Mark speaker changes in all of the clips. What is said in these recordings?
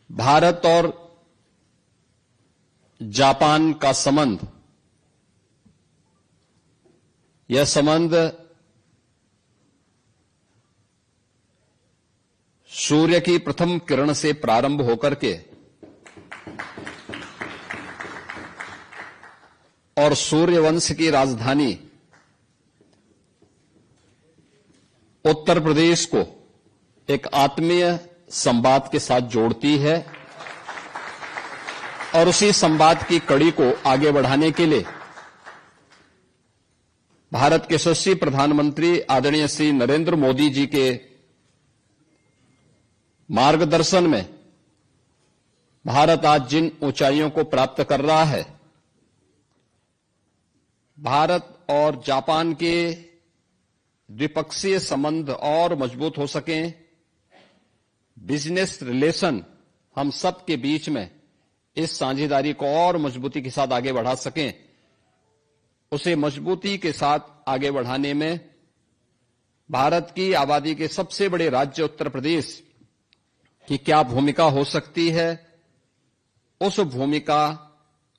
Speaker 1: भारत और जापान का संबंध, यह संबंध सूर्य की प्रथम किरण से प्रारंभ होकर के और सूर्यवंश की राजधानी उत्तर प्रदेश को एक आत्मीय संवाद के साथ जोड़ती है और उसी संवाद की कड़ी को आगे बढ़ाने के लिए भारत के यशस्वी प्रधानमंत्री आदरणीय श्री नरेंद्र मोदी जी के मार्गदर्शन में भारत आज जिन ऊंचाइयों को प्राप्त कर रहा है, भारत और जापान के द्विपक्षीय संबंध और मजबूत हो सकें, बिजनेस रिलेशन हम सब के बीच में इस साझेदारी को और मजबूती के साथ आगे बढ़ा सकें, उसे मजबूती के साथ आगे बढ़ाने में भारत की आबादी के सबसे बड़े राज्य उत्तर प्रदेश की क्या भूमिका हो सकती है, उस भूमिका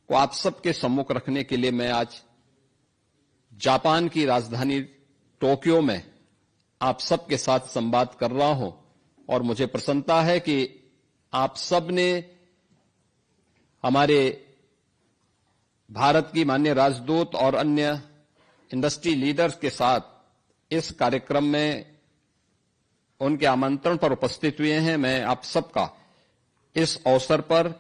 Speaker 1: को आप सबके सम्मुख रखने के लिए मैं आज जापान की राजधानी टोक्यो में आप सबके साथ संवाद कर रहा हूं और मुझे प्रसन्नता है कि आप सब ने हमारे भारत की माननीय राजदूत और अन्य इंडस्ट्री लीडर्स के साथ इस कार्यक्रम में उनके आमंत्रण पर उपस्थित हुए हैं। मैं आप सबका इस अवसर पर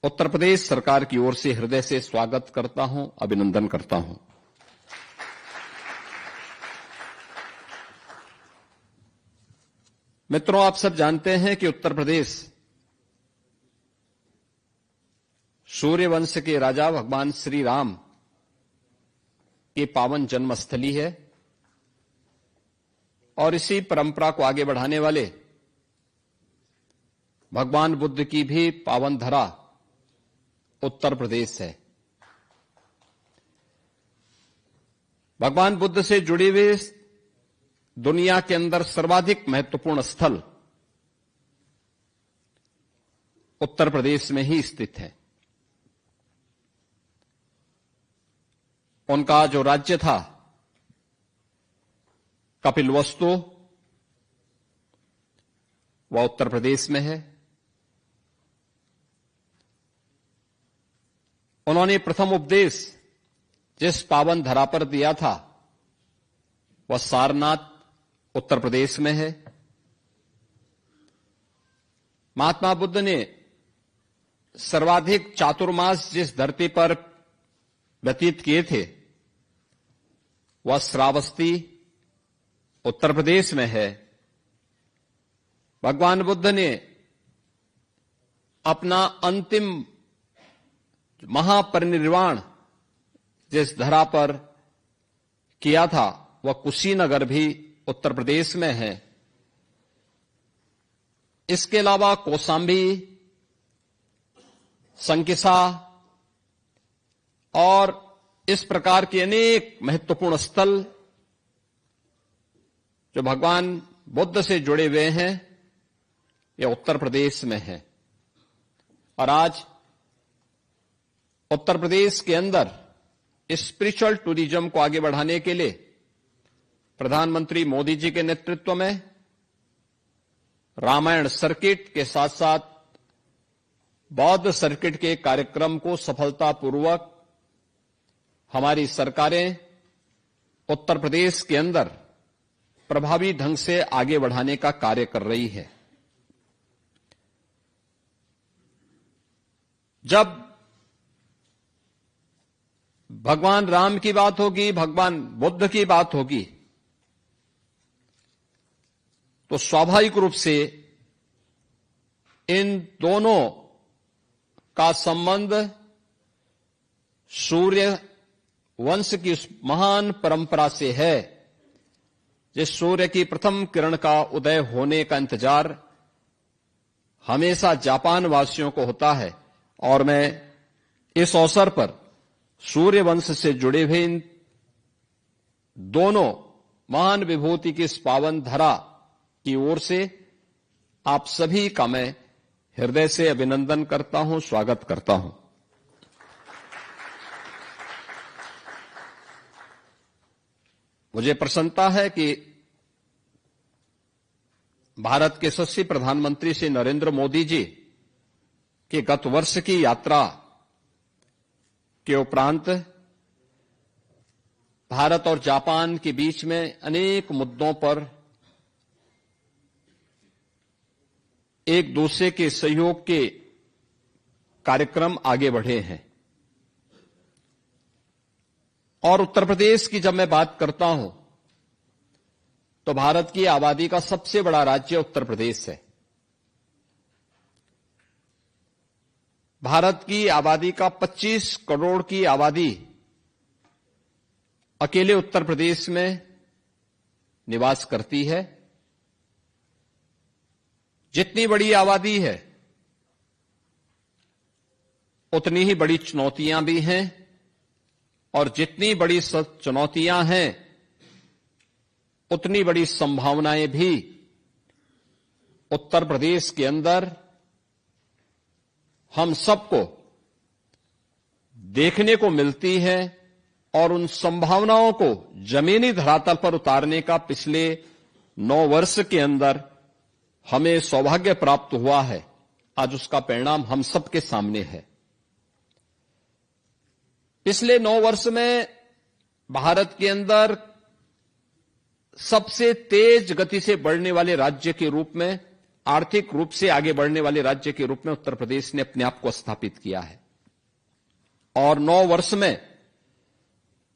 Speaker 1: उत्तर प्रदेश सरकार की ओर से हृदय से स्वागत करता हूं, अभिनंदन करता हूं। मित्रों, आप सब जानते हैं कि उत्तर प्रदेश सूर्यवंश के राजा भगवान श्री राम की पावन जन्मस्थली है और इसी परंपरा को आगे बढ़ाने वाले भगवान बुद्ध की भी पावन धरा उत्तर प्रदेश है। भगवान बुद्ध से जुड़े हुए दुनिया के अंदर सर्वाधिक महत्वपूर्ण स्थल उत्तर प्रदेश में ही स्थित है। उनका जो राज्य था कपिलवस्तु, वह उत्तर प्रदेश में है। उन्होंने प्रथम उपदेश जिस पावन धरा पर दिया था वह सारनाथ उत्तर प्रदेश में है। महात्मा बुद्ध ने सर्वाधिक चातुर्मास जिस धरती पर व्यतीत किए थे वह श्रावस्ती उत्तर प्रदेश में है। भगवान बुद्ध ने अपना अंतिम महापरिनिर्वाण जिस धरा पर किया था वह कुशीनगर भी उत्तर प्रदेश में है। इसके अलावा कौशाम्बी, संकिसा और इस प्रकार के अनेक महत्वपूर्ण स्थल जो भगवान बुद्ध से जुड़े हुए हैं, यह उत्तर प्रदेश में है। और आज उत्तर प्रदेश के अंदर स्पिरिचुअल टूरिज्म को आगे बढ़ाने के लिए प्रधानमंत्री मोदी जी के नेतृत्व में रामायण सर्किट के साथ साथ बौद्ध सर्किट के कार्यक्रम को सफलतापूर्वक हमारी सरकारें उत्तर प्रदेश के अंदर प्रभावी ढंग से आगे बढ़ाने का कार्य कर रही है। जब भगवान राम की बात होगी, भगवान बुद्ध की बात होगी, तो स्वाभाविक रूप से इन दोनों का संबंध सूर्य वंश की उस महान परंपरा से है जिस सूर्य की प्रथम किरण का उदय होने का इंतजार हमेशा जापान वासियों को होता है। और मैं इस अवसर पर सूर्य वंश से जुड़े हुए इन दोनों महान विभूति की इस पावन धरा की ओर से आप सभी का मैं हृदय से अभिनंदन करता हूं, स्वागत करता हूं। मुझे प्रसन्नता है कि भारत के यशस्वी प्रधानमंत्री श्री नरेंद्र मोदी जी के गत वर्ष की यात्रा के उपरांत भारत और जापान के बीच में अनेक मुद्दों पर एक दूसरे के सहयोग के कार्यक्रम आगे बढ़े हैं। और उत्तर प्रदेश की जब मैं बात करता हूं तो भारत की आबादी का सबसे बड़ा राज्य उत्तर प्रदेश है। भारत की आबादी का 25 करोड़ की आबादी अकेले उत्तर प्रदेश में निवास करती है। जितनी बड़ी आबादी है उतनी ही बड़ी चुनौतियां भी हैं, और जितनी बड़ी चुनौतियां हैं उतनी बड़ी संभावनाएं भी उत्तर प्रदेश के अंदर हम सबको देखने को मिलती है। और उन संभावनाओं को जमीनी धरातल पर उतारने का पिछले 9 वर्ष के अंदर हमें सौभाग्य प्राप्त हुआ है। आज उसका परिणाम हम सबके सामने है। पिछले 9 वर्ष में भारत के अंदर सबसे तेज गति से बढ़ने वाले राज्य के रूप में, आर्थिक रूप से आगे बढ़ने वाले राज्य के रूप में उत्तर प्रदेश ने अपने आप को स्थापित किया है। और 9 वर्ष में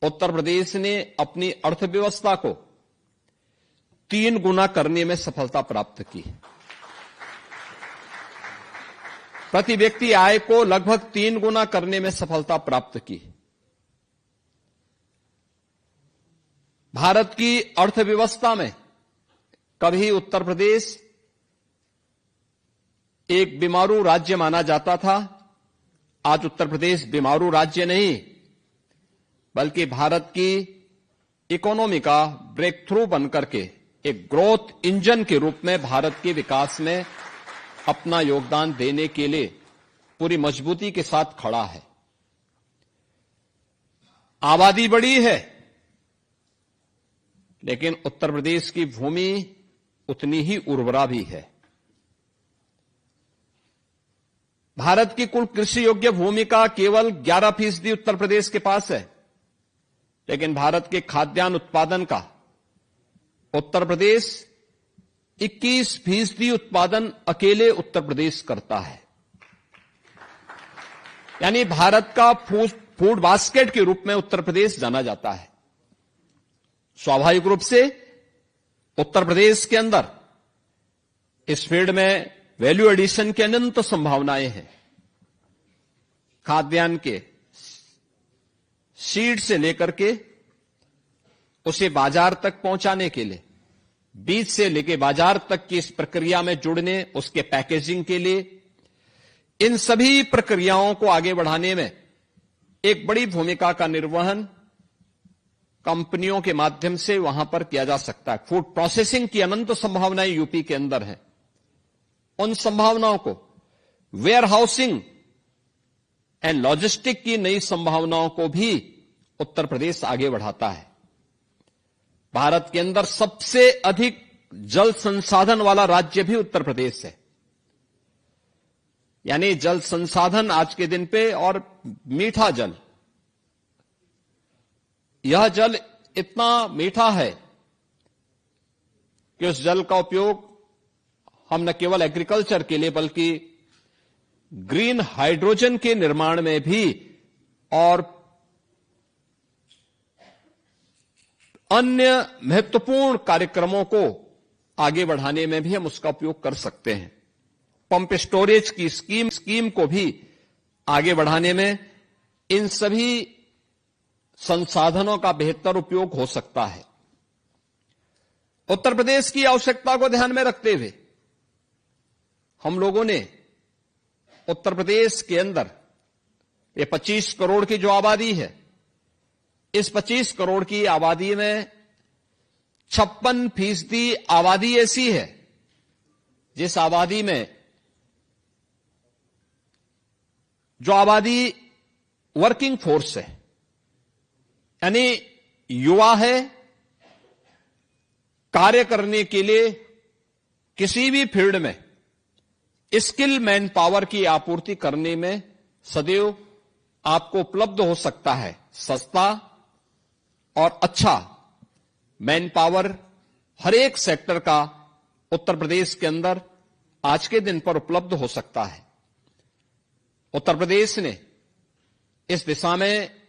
Speaker 1: उत्तर प्रदेश ने अपनी अर्थव्यवस्था को 3 गुना करने में सफलता प्राप्त की। प्रति व्यक्ति आय को लगभग 3 गुना करने में सफलता प्राप्त की। भारत की अर्थव्यवस्था में कभी उत्तर प्रदेश एक बीमारू राज्य माना जाता था। आज उत्तर प्रदेश बीमारू राज्य नहीं, बल्कि भारत की इकोनॉमी का ब्रेक थ्रू बनकर के एक ग्रोथ इंजन के रूप में भारत के विकास में अपना योगदान देने के लिए पूरी मजबूती के साथ खड़ा है। आबादी बड़ी है, लेकिन उत्तर प्रदेश की भूमि उतनी ही उर्वरा भी है। भारत की कुल कृषि योग्य भूमि का केवल 11% उत्तर प्रदेश के पास है, लेकिन भारत के खाद्यान्न उत्पादन का उत्तर प्रदेश 21% उत्पादन अकेले उत्तर प्रदेश करता है। यानी भारत का फूड बास्केट के रूप में उत्तर प्रदेश जाना जाता है। स्वाभाविक रूप से उत्तर प्रदेश के अंदर इस फील्ड में वैल्यू एडिशन की अनंत संभावनाएं हैं। खाद्यान्न के सीड से लेकर के उसे बाजार तक पहुंचाने के लिए, बीज से लेकर बाजार तक की इस प्रक्रिया में जुड़ने, उसके पैकेजिंग के लिए, इन सभी प्रक्रियाओं को आगे बढ़ाने में एक बड़ी भूमिका का निर्वहन कंपनियों के माध्यम से वहां पर किया जा सकता है। फूड प्रोसेसिंग की अनंत संभावनाएं यूपी के अंदर हैं। उन संभावनाओं को, वेयर हाउसिंग एंड लॉजिस्टिक की नई संभावनाओं को भी उत्तर प्रदेश आगे बढ़ाता है। भारत के अंदर सबसे अधिक जल संसाधन वाला राज्य भी उत्तर प्रदेश है। यानी जल संसाधन आज के दिन पे, और मीठा जल, यह जल इतना मीठा है कि उस जल का उपयोग हम न केवल एग्रीकल्चर के लिए बल्कि ग्रीन हाइड्रोजन के निर्माण में भी और अन्य महत्वपूर्ण कार्यक्रमों को आगे बढ़ाने में भी हम उसका उपयोग कर सकते हैं। पंप स्टोरेज की स्कीम को भी आगे बढ़ाने में इन सभी संसाधनों का बेहतर उपयोग हो सकता है। उत्तर प्रदेश की आवश्यकता को ध्यान में रखते हुए हम लोगों ने उत्तर प्रदेश के अंदर ये 25 करोड़ की जो आबादी है, इस 25 करोड़ की आबादी में 56% आबादी ऐसी है जिस आबादी में जो आबादी वर्किंग फोर्स है, यानी युवा है, कार्य करने के लिए किसी भी फील्ड में स्किल मैन पावर की आपूर्ति करने में सदैव आपको उपलब्ध हो सकता है सस्ता और अच्छा मैन पावर। हर एक सेक्टर का उत्तर प्रदेश के अंदर आज के दिन पर उपलब्ध हो सकता है। उत्तर प्रदेश ने इस दिशा में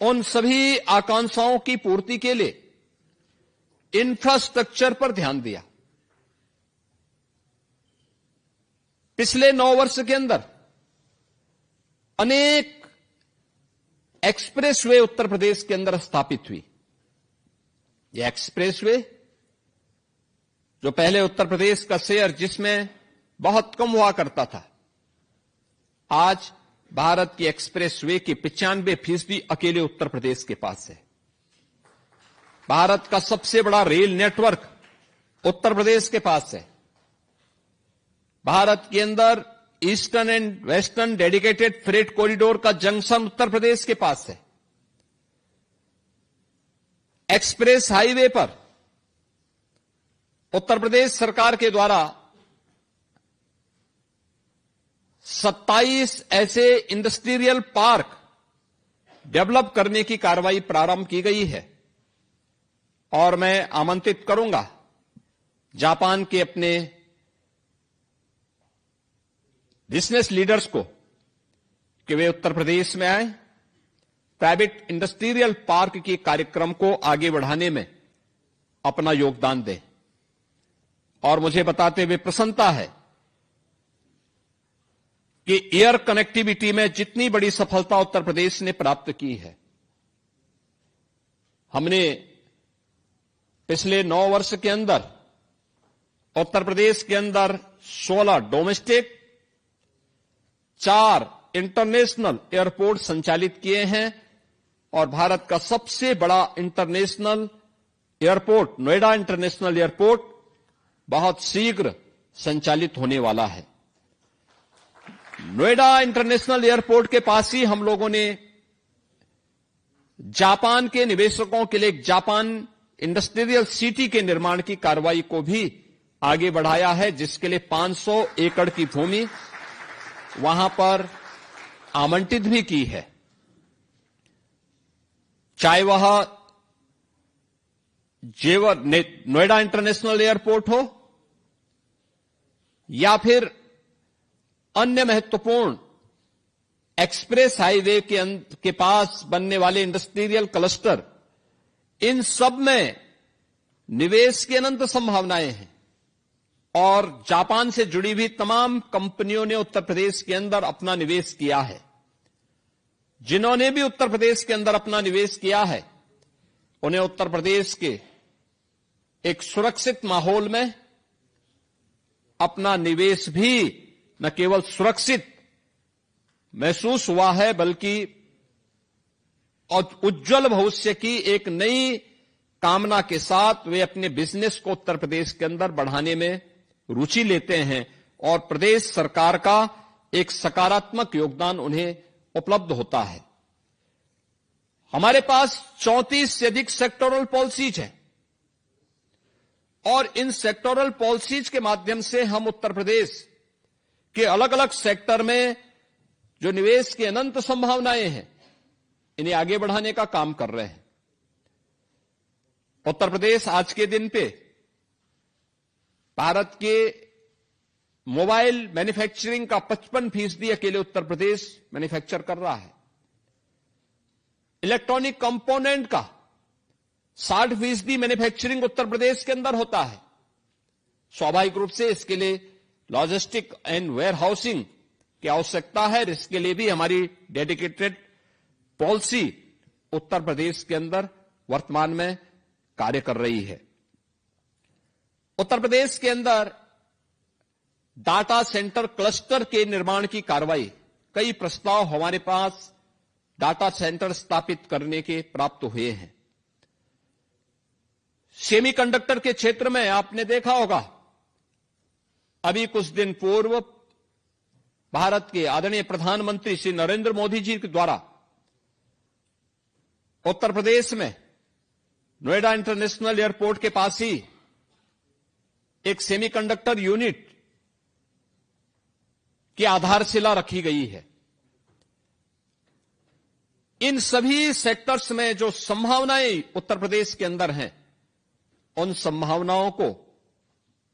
Speaker 1: उन सभी आकांक्षाओं की पूर्ति के लिए इंफ्रास्ट्रक्चर पर ध्यान दिया। पिछले 9 वर्ष के अंदर अनेक एक्सप्रेसवे उत्तर प्रदेश के अंदर स्थापित हुई। ये एक्सप्रेसवे जो पहले उत्तर प्रदेश का शेयर जिसमें बहुत कम हुआ करता था, आज भारत की एक्सप्रेसवे की 95% अकेले उत्तर प्रदेश के पास है। भारत का सबसे बड़ा रेल नेटवर्क उत्तर प्रदेश के पास है। भारत के अंदर eastern and western dedicated freight corridor का जंक्शन उत्तर प्रदेश के पास है। एक्सप्रेस हाईवे पर उत्तर प्रदेश सरकार के द्वारा 27 ऐसे इंडस्ट्रियल पार्क डेवलप करने की कार्रवाई प्रारंभ की गई है और मैं आमंत्रित करूंगा जापान के अपने बिजनेस लीडर्स को कि वे उत्तर प्रदेश में आए, प्राइवेट इंडस्ट्रियल पार्क के कार्यक्रम को आगे बढ़ाने में अपना योगदान दें। और मुझे बताते हुए प्रसन्नता है कि एयर कनेक्टिविटी में जितनी बड़ी सफलता उत्तर प्रदेश ने प्राप्त की है, हमने पिछले 9 वर्ष के अंदर उत्तर प्रदेश के अंदर 16 डोमेस्टिक, 4 इंटरनेशनल एयरपोर्ट संचालित किए हैं और भारत का सबसे बड़ा international airport Noida international airport बहुत शीघ्र संचालित होने वाला है। नोएडा इंटरनेशनल एयरपोर्ट के पास ही हम लोगों ने जापान के निवेशकों के लिए एक जापान इंडस्ट्रियल सिटी के निर्माण की कार्रवाई को भी आगे बढ़ाया है, जिसके लिए 500 एकड़ की भूमि वहां पर आवंटित भी की है। चाहे वह जेवर नोएडा इंटरनेशनल एयरपोर्ट हो या फिर अन्य महत्वपूर्ण एक्सप्रेस हाईवे के पास बनने वाले इंडस्ट्रियल क्लस्टर, इन सब में निवेश की अनंत संभावनाएं हैं और जापान से जुड़ी हुई तमाम कंपनियों ने उत्तर प्रदेश के अंदर अपना निवेश किया है। जिन्होंने भी उत्तर प्रदेश के अंदर अपना निवेश किया है, उन्हें उत्तर प्रदेश के एक सुरक्षित माहौल में अपना निवेश भी न केवल सुरक्षित महसूस हुआ है, बल्कि उज्जवल भविष्य की एक नई कामना के साथ वे अपने बिजनेस को उत्तर प्रदेश के अंदर बढ़ाने में रुचि लेते हैं और प्रदेश सरकार का एक सकारात्मक योगदान उन्हें उपलब्ध होता है। हमारे पास 34 से अधिक सेक्टोरल पॉलिसीज हैं और इन सेक्टोरल पॉलिसीज के माध्यम से हम उत्तर प्रदेश के अलग अलग सेक्टर में जो निवेश की अनंत संभावनाएं हैं, इन्हें आगे बढ़ाने का काम कर रहे हैं। उत्तर प्रदेश आज के दिन पे भारत के मोबाइल मैन्युफैक्चरिंग का 55% अकेले उत्तर प्रदेश मैन्युफैक्चर कर रहा है। इलेक्ट्रॉनिक कंपोनेंट का 60% मैन्युफैक्चरिंग उत्तर प्रदेश के अंदर होता है। स्वाभाविक रूप से इसके लिए लॉजिस्टिक एंड वेयर हाउसिंग की आवश्यकता है। इसके लिए भी हमारी डेडिकेटेड पॉलिसी उत्तर प्रदेश के अंदर वर्तमान में कार्य कर रही है। उत्तर प्रदेश के अंदर डाटा सेंटर क्लस्टर के निर्माण की कार्रवाई, कई प्रस्ताव हमारे पास डाटा सेंटर स्थापित करने के प्राप्त हुए हैं। सेमीकंडक्टर के क्षेत्र में आपने देखा होगा, अभी कुछ दिन पूर्व भारत के आदरणीय प्रधानमंत्री श्री नरेंद्र मोदी जी के द्वारा उत्तर प्रदेश में नोएडा इंटरनेशनल एयरपोर्ट के पास ही एक सेमीकंडक्टर यूनिट की आधारशिला रखी गई है। इन सभी सेक्टर्स में जो संभावनाएं उत्तर प्रदेश के अंदर हैं, उन संभावनाओं को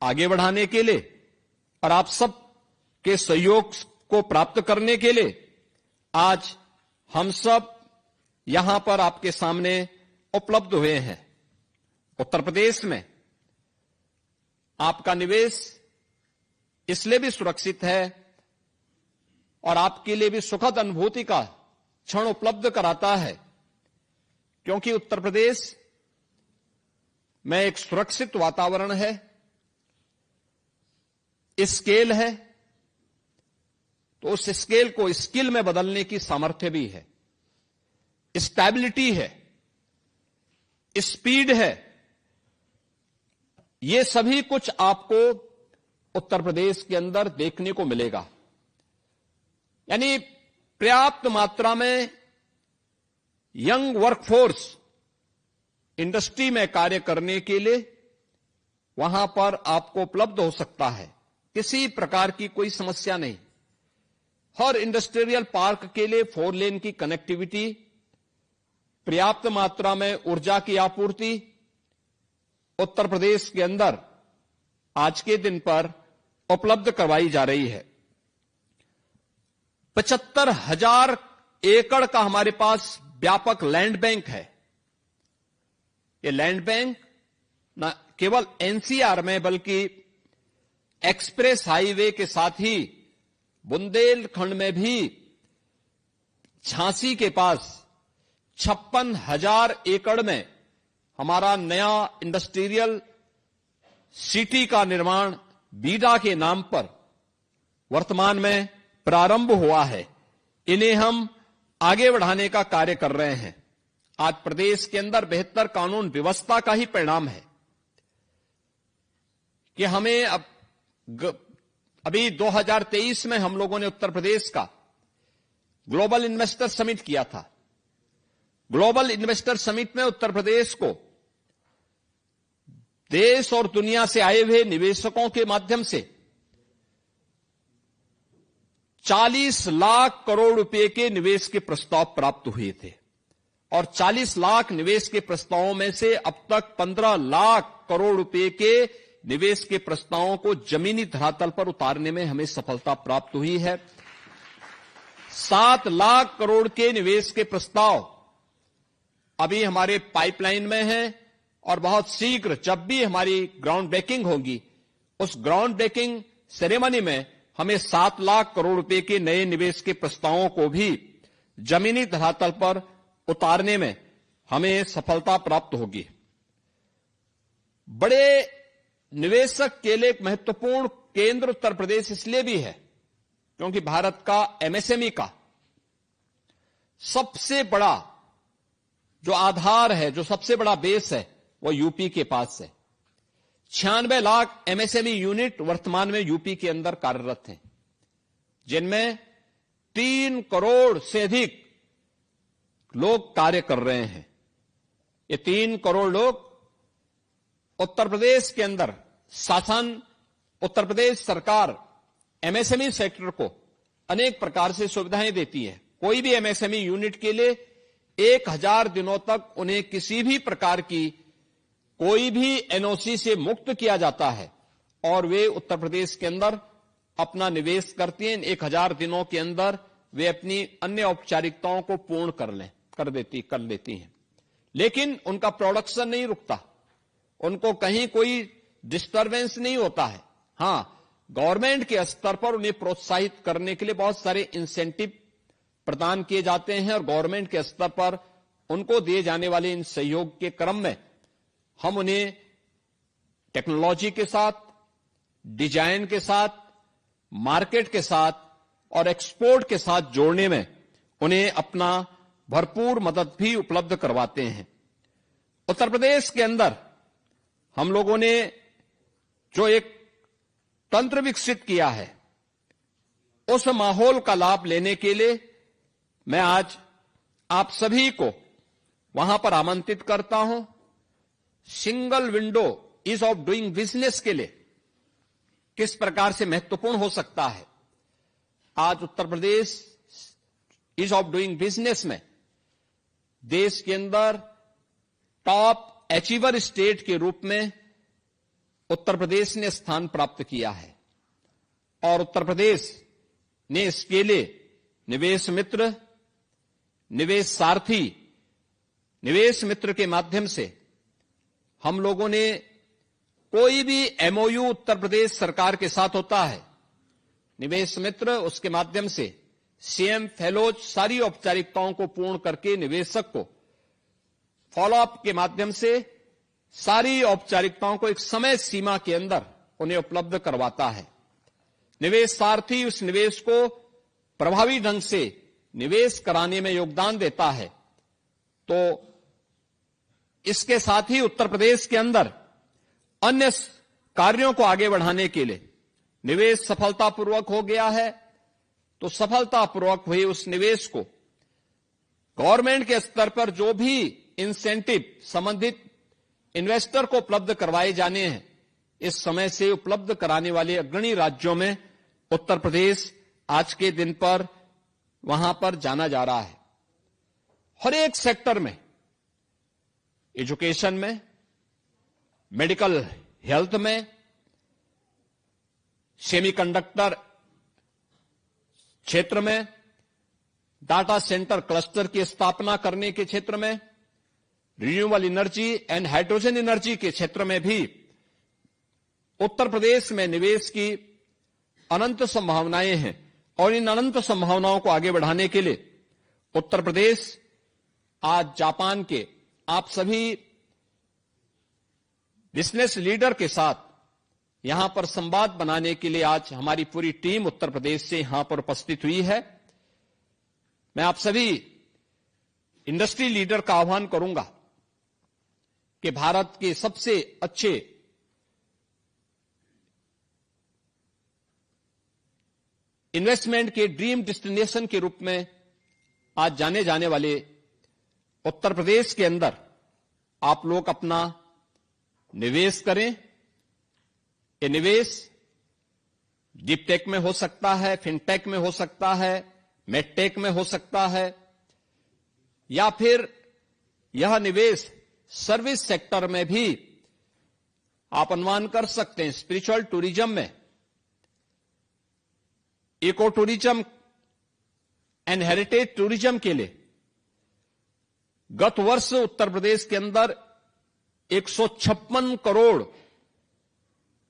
Speaker 1: आगे बढ़ाने के लिए और आप सब के सहयोग को प्राप्त करने के लिए आज हम सब यहां पर आपके सामने उपलब्ध हुए हैं। उत्तर प्रदेश में आपका निवेश इसलिए भी सुरक्षित है और आपके लिए भी सुखद अनुभूति का क्षण उपलब्ध कराता है, क्योंकि उत्तर प्रदेश में एक सुरक्षित वातावरण है, स्केल है, तो उस स्केल को स्किल में बदलने की सामर्थ्य भी है, स्टेबिलिटी है, स्पीड है। ये सभी कुछ आपको उत्तर प्रदेश के अंदर देखने को मिलेगा। यानी पर्याप्त मात्रा में यंग वर्कफोर्स इंडस्ट्री में कार्य करने के लिए वहां पर आपको उपलब्ध हो सकता है। किसी प्रकार की कोई समस्या नहीं। हर इंडस्ट्रियल पार्क के लिए 4 लेन की कनेक्टिविटी, पर्याप्त मात्रा में ऊर्जा की आपूर्ति उत्तर प्रदेश के अंदर आज के दिन पर उपलब्ध करवाई जा रही है। 75,000 एकड़ का हमारे पास व्यापक लैंड बैंक है। ये लैंड बैंक न केवल एनसीआर में बल्कि एक्सप्रेस हाईवे के साथ ही बुंदेलखंड में भी झांसी के पास 56,000 एकड़ में हमारा नया इंडस्ट्रियल सिटी का निर्माण बीडा के नाम पर वर्तमान में प्रारंभ हुआ है। इन्हें हम आगे बढ़ाने का कार्य कर रहे हैं। आज प्रदेश के अंदर बेहतर कानून व्यवस्था का ही परिणाम है कि हमें अभी 2023 में हम लोगों ने उत्तर प्रदेश का ग्लोबल इन्वेस्टर समिट किया था। ग्लोबल इन्वेस्टर समिट में उत्तर प्रदेश को देश और दुनिया से आए हुए निवेशकों के माध्यम से 40 लाख करोड़ रुपए के निवेश के प्रस्ताव प्राप्त हुए थे और 40 लाख निवेश के प्रस्तावों में से अब तक 15 लाख करोड़ रुपए के निवेश के प्रस्तावों को जमीनी धरातल पर उतारने में हमें सफलता प्राप्त हुई है। 7 लाख करोड़ के निवेश के प्रस्ताव अभी हमारे पाइपलाइन में हैं और बहुत शीघ्र जब भी हमारी ग्राउंड ब्रेकिंग होगी, उस ग्राउंड ब्रेकिंग सेरेमनी में हमें 7 लाख करोड़ रुपए के नए निवेश के प्रस्तावों को भी जमीनी धरातल पर उतारने में हमें सफलता प्राप्त होगी। बड़े निवेशक के लिए एक महत्वपूर्ण केंद्र उत्तर प्रदेश इसलिए भी है क्योंकि भारत का एमएसएमई का सबसे बड़ा जो आधार है, जो सबसे बड़ा बेस है, वो यूपी के पास है। 96 लाख एमएसएमई यूनिट वर्तमान में यूपी के अंदर कार्यरत हैं, जिनमें 3 करोड़ से अधिक लोग कार्य कर रहे हैं। ये 3 करोड़ लोग उत्तर प्रदेश के अंदर शासन, उत्तर प्रदेश सरकार एमएसएमई सेक्टर को अनेक प्रकार से सुविधाएं देती है। कोई भी एमएसएमई यूनिट के लिए 1000 दिनों तक उन्हें किसी भी प्रकार की कोई भी एनओसी से मुक्त किया जाता है और वे उत्तर प्रदेश के अंदर अपना निवेश करते हैं। 1000 दिनों के अंदर वे अपनी अन्य औपचारिकताओं को पूर्ण कर देती हैं। लेकिन उनका प्रोडक्शन नहीं रुकता, उनको कहीं कोई डिस्टरबेंस नहीं होता है। हां, गवर्नमेंट के स्तर पर उन्हें प्रोत्साहित करने के लिए बहुत सारे इंसेंटिव प्रदान किए जाते हैं और गवर्नमेंट के स्तर पर उनको दिए जाने वाले इन सहयोग के क्रम में हम उन्हें टेक्नोलॉजी के साथ, डिजाइन के साथ, मार्केट के साथ और एक्सपोर्ट के साथ जोड़ने में उन्हें अपना भरपूर मदद भी उपलब्ध करवाते हैं। उत्तर प्रदेश के अंदर हम लोगों ने जो एक तंत्र विकसित किया है, उस माहौल का लाभ लेने के लिए मैं आज आप सभी को वहां पर आमंत्रित करता हूं। Single window ease of doing business के लिए किस प्रकार से महत्वपूर्ण हो सकता है। आज Uttar Pradesh ease of doing business में देश के अंदर टॉप अचीवर स्टेट के रूप में उत्तर प्रदेश ने स्थान प्राप्त किया है और उत्तर प्रदेश ने इसके लिए निवेश मित्र, निवेश सारथी, निवेश मित्र के माध्यम से हम लोगों ने कोई भी एमओयू उत्तर प्रदेश सरकार के साथ होता है, निवेश मित्र उसके माध्यम से सीएम फेलोज सारी औपचारिकताओं को पूर्ण करके निवेशक को फॉलोअप के माध्यम से सारी औपचारिकताओं को एक समय सीमा के अंदर उन्हें उपलब्ध करवाता है। निवेश सारथी उस निवेश को प्रभावी ढंग से निवेश कराने में योगदान देता है। तो इसके साथ ही उत्तर प्रदेश के अंदर अन्य कार्यों को आगे बढ़ाने के लिए निवेश सफलतापूर्वक हो गया है, तो सफलतापूर्वक हुए उस निवेश को गवर्नमेंट के स्तर पर जो भी इंसेंटिव संबंधित इन्वेस्टर को उपलब्ध करवाए जाने हैं, इस समय से उपलब्ध कराने वाले अग्रणी राज्यों में उत्तर प्रदेश आज के दिन पर वहां पर जाना जा रहा है। हर एक सेक्टर में, एजुकेशन में, मेडिकल हेल्थ में, सेमीकंडक्टर क्षेत्र में, डाटा सेंटर क्लस्टर की स्थापना करने के क्षेत्र में, renewable energy and hydrogen energy के क्षेत्र में भी उत्तर प्रदेश में निवेश की अनंत संभावनाएं हैं और इन अनंत संभावनाओं को आगे बढ़ाने के लिए उत्तर प्रदेश आज जापान के आप सभी बिजनेस लीडर के साथ यहां पर संवाद बनाने के लिए आज हमारी पूरी टीम उत्तर प्रदेश से यहां पर उपस्थित हुई है। मैं आप सभी इंडस्ट्री लीडर का आह्वान करूंगा कि भारत के सबसे अच्छे इन्वेस्टमेंट के ड्रीम डेस्टिनेशन के रूप में आज जाने जाने वाले उत्तर प्रदेश के अंदर आप लोग अपना निवेश करें। ये निवेश डीप टेक में हो सकता है, फिनटेक में हो सकता है, मेडटेक में हो सकता है, या फिर यह निवेश सर्विस सेक्टर में भी आप अनुमान कर सकते हैं। स्पिरिचुअल टूरिज्म में, eco tourism and heritage tourism के लिए गत वर्ष उत्तर प्रदेश के अंदर 156 करोड़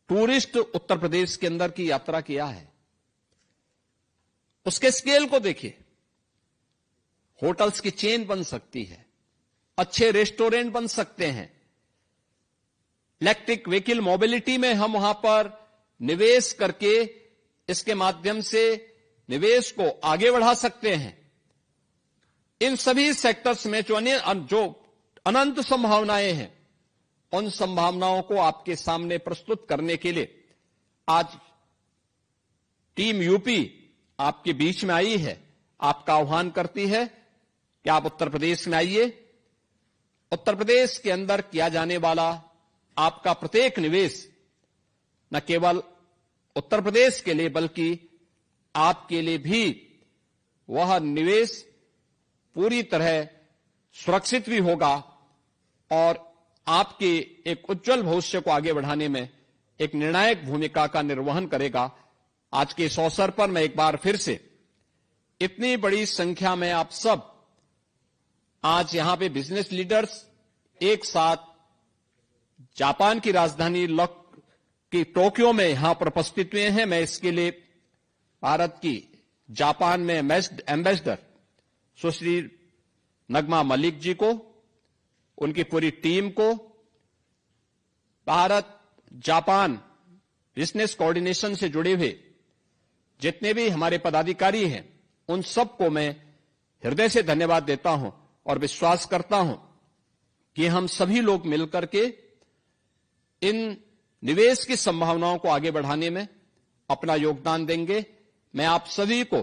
Speaker 1: टूरिस्ट उत्तर प्रदेश के अंदर की यात्रा किया है। उसके स्केल को देखिए, होटल्स की चेन बन सकती है, अच्छे रेस्टोरेंट बन सकते हैं, इलेक्ट्रिक व्हीकल मोबिलिटी में हम वहां पर निवेश करके इसके माध्यम से निवेश को आगे बढ़ा सकते हैं। इन सभी सेक्टर्स में जो अनंत संभावनाएं हैं, उन संभावनाओं को आपके सामने प्रस्तुत करने के लिए आज टीम यूपी आपके बीच में आई है, आपका आह्वान करती है कि आप उत्तर प्रदेश में आइए। उत्तर प्रदेश के अंदर किया जाने वाला आपका प्रत्येक निवेश न केवल उत्तर प्रदेश के लिए बल्कि आपके लिए भी वह निवेश पूरी तरह सुरक्षित भी होगा और आपके एक उज्जवल भविष्य को आगे बढ़ाने में एक निर्णायक भूमिका का निर्वहन करेगा। आज के इस अवसर पर मैं एक बार फिर से इतनी बड़ी संख्या में आप सब आज यहां पे बिजनेस लीडर्स एक साथ जापान की राजधानी की टोक्यो में यहां पर उपस्थित हुए हैं। मैं इसके लिए भारत की जापान में एम्बेसडर सुश्री नगमा मलिक जी को, उनकी पूरी टीम को, भारत जापान बिजनेस कोऑर्डिनेशन से जुड़े हुए जितने भी हमारे पदाधिकारी हैं, उन सबको मैं हृदय से धन्यवाद देता हूं और विश्वास करता हूं कि हम सभी लोग मिलकर के इन निवेश की संभावनाओं को आगे बढ़ाने में अपना योगदान देंगे। मैं आप सभी को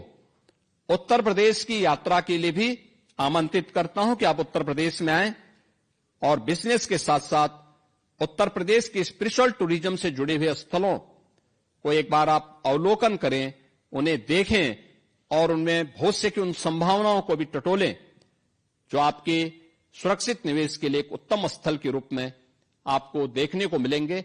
Speaker 1: उत्तर प्रदेश की यात्रा के लिए भी आमंत्रित करता हूं कि आप उत्तर प्रदेश में आएं और बिजनेस के साथ साथ उत्तर प्रदेश के स्पिरिचुअल टूरिज्म से जुड़े हुए स्थलों को एक बार आप अवलोकन करें, उन्हें देखें और उनमें भविष्य की उन संभावनाओं को भी टटोलें जो आपके सुरक्षित निवेश के लिए एक उत्तम स्थल के रूप में आपको देखने को मिलेंगे।